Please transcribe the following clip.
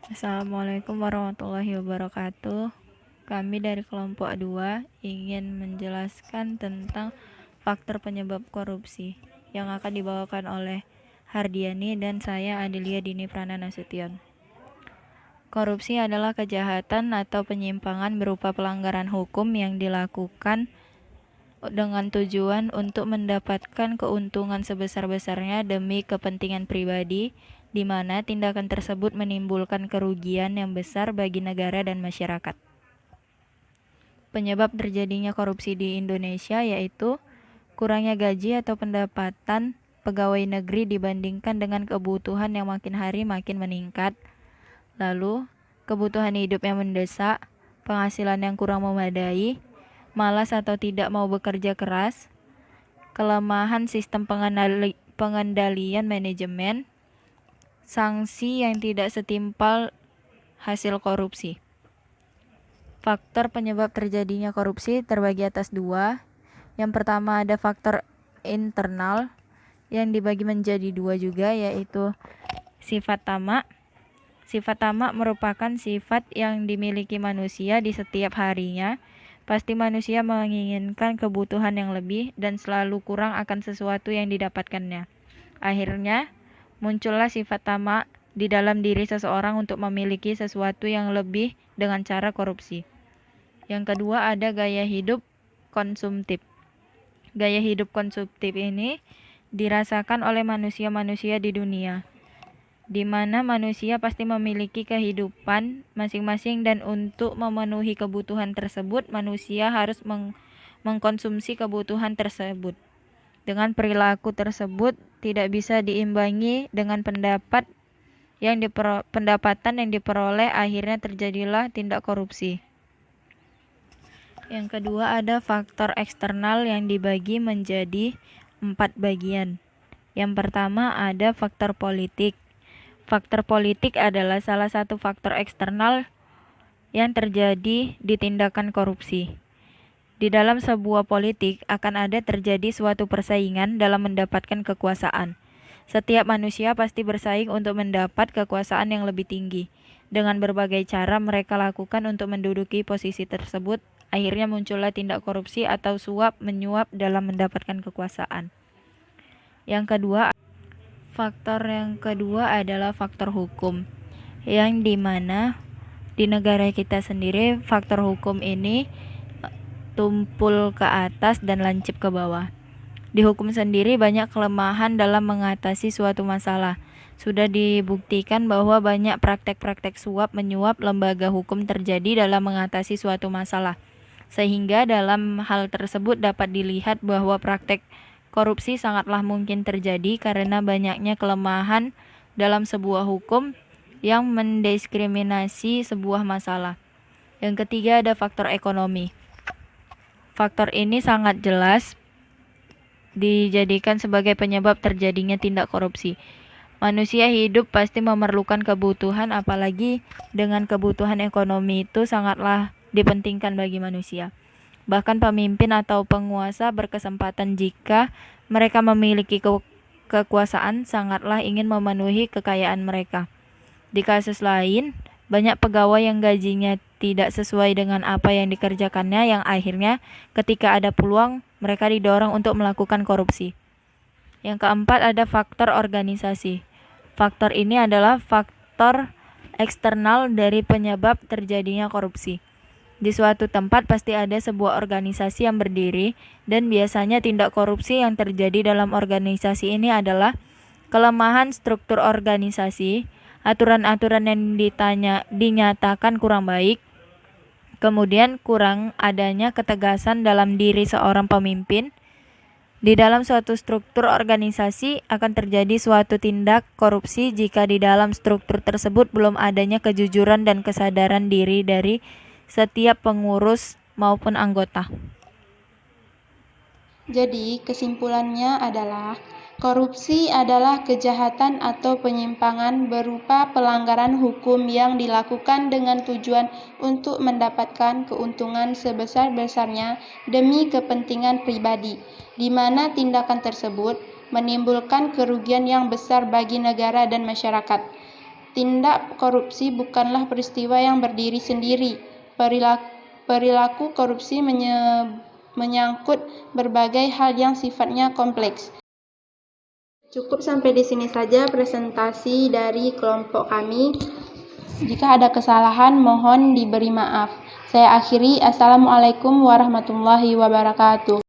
Assalamualaikum warahmatullahi wabarakatuh. Kami dari kelompok 2 ingin menjelaskan tentang faktor penyebab korupsi yang akan dibawakan oleh Hardiani dan saya Adelia Dini Prananasution. Korupsi adalah kejahatan atau penyimpangan berupa pelanggaran hukum yang dilakukan dengan tujuan untuk mendapatkan keuntungan sebesar-besarnya demi kepentingan pribadi, di mana tindakan tersebut menimbulkan kerugian yang besar bagi negara dan masyarakat. Penyebab terjadinya korupsi di Indonesia yaitu kurangnya gaji atau pendapatan pegawai negeri dibandingkan dengan kebutuhan yang makin hari makin meningkat. Lalu, kebutuhan hidup yang mendesak, penghasilan yang kurang memadai, malas atau tidak mau bekerja keras, kelemahan sistem pengendalian manajemen, sanksi yang tidak setimpal hasil korupsi. Faktor penyebab terjadinya korupsi terbagi atas 2. Yang pertama ada faktor internal yang dibagi menjadi 2 juga, yaitu sifat tamak. Sifat tamak merupakan sifat yang dimiliki manusia di setiap harinya. Pasti manusia menginginkan kebutuhan yang lebih dan selalu kurang akan sesuatu yang didapatkannya. Akhirnya, muncullah sifat tamak di dalam diri seseorang untuk memiliki sesuatu yang lebih dengan cara korupsi. Yang kedua ada gaya hidup konsumtif. Gaya hidup konsumtif ini dirasakan oleh manusia-manusia di dunia, di mana manusia pasti memiliki kehidupan masing-masing dan untuk memenuhi kebutuhan tersebut manusia harus mengkonsumsi kebutuhan tersebut. Dengan perilaku tersebut tidak bisa diimbangi dengan pendapatan yang diperoleh, akhirnya terjadilah tindak korupsi. Yang kedua ada faktor eksternal yang dibagi menjadi 4 bagian. Yang pertama ada faktor politik. Faktor politik adalah salah satu faktor eksternal yang terjadi di tindakan korupsi. Di dalam sebuah politik akan ada terjadi suatu persaingan dalam mendapatkan kekuasaan. Setiap manusia pasti bersaing untuk mendapat kekuasaan yang lebih tinggi. Dengan berbagai cara mereka lakukan untuk menduduki posisi tersebut, akhirnya muncullah tindak korupsi atau suap menyuap dalam mendapatkan kekuasaan. Faktor yang kedua adalah faktor hukum, yang dimana di negara kita sendiri faktor hukum ini tumpul ke atas dan lancip ke bawah. Di hukum sendiri banyak kelemahan dalam mengatasi suatu masalah. Sudah dibuktikan bahwa banyak praktek-praktek suap menyuap lembaga hukum terjadi dalam mengatasi suatu masalah. Sehingga dalam hal tersebut dapat dilihat bahwa praktek korupsi sangatlah mungkin terjadi karena banyaknya kelemahan dalam sebuah hukum yang mendiskriminasi sebuah masalah. Yang ketiga ada faktor ekonomi. Faktor ini sangat jelas dijadikan sebagai penyebab terjadinya tindak korupsi. Manusia hidup pasti memerlukan kebutuhan, apalagi dengan kebutuhan ekonomi itu sangatlah dipentingkan bagi manusia. Bahkan pemimpin atau penguasa berkesempatan jika mereka memiliki kekuasaan sangatlah ingin memenuhi kekayaan mereka. Di kasus lain, banyak pegawai yang gajinya tidak sesuai dengan apa yang dikerjakannya, yang akhirnya ketika ada peluang mereka didorong untuk melakukan korupsi. Yang keempat ada faktor organisasi. Faktor ini adalah faktor eksternal dari penyebab terjadinya korupsi. Di suatu tempat pasti ada sebuah organisasi yang berdiri, dan biasanya tindak korupsi yang terjadi dalam organisasi ini adalah kelemahan struktur organisasi, aturan-aturan yang dinyatakan kurang baik, kemudian kurang adanya ketegasan dalam diri seorang pemimpin. Di dalam suatu struktur organisasi akan terjadi suatu tindak korupsi jika di dalam struktur tersebut belum adanya kejujuran dan kesadaran diri dari setiap pengurus maupun anggota. Jadi, kesimpulannya adalah korupsi adalah kejahatan atau penyimpangan berupa pelanggaran hukum yang dilakukan dengan tujuan untuk mendapatkan keuntungan sebesar-besarnya demi kepentingan pribadi, di mana tindakan tersebut menimbulkan kerugian yang besar bagi negara dan masyarakat. tindak korupsi bukanlah peristiwa yang berdiri sendiri. Perilaku korupsi menyangkut berbagai hal yang sifatnya kompleks. Cukup sampai di sini saja presentasi dari kelompok kami. Jika ada kesalahan, mohon diberi maaf. Saya akhiri. Assalamualaikum warahmatullahi wabarakatuh.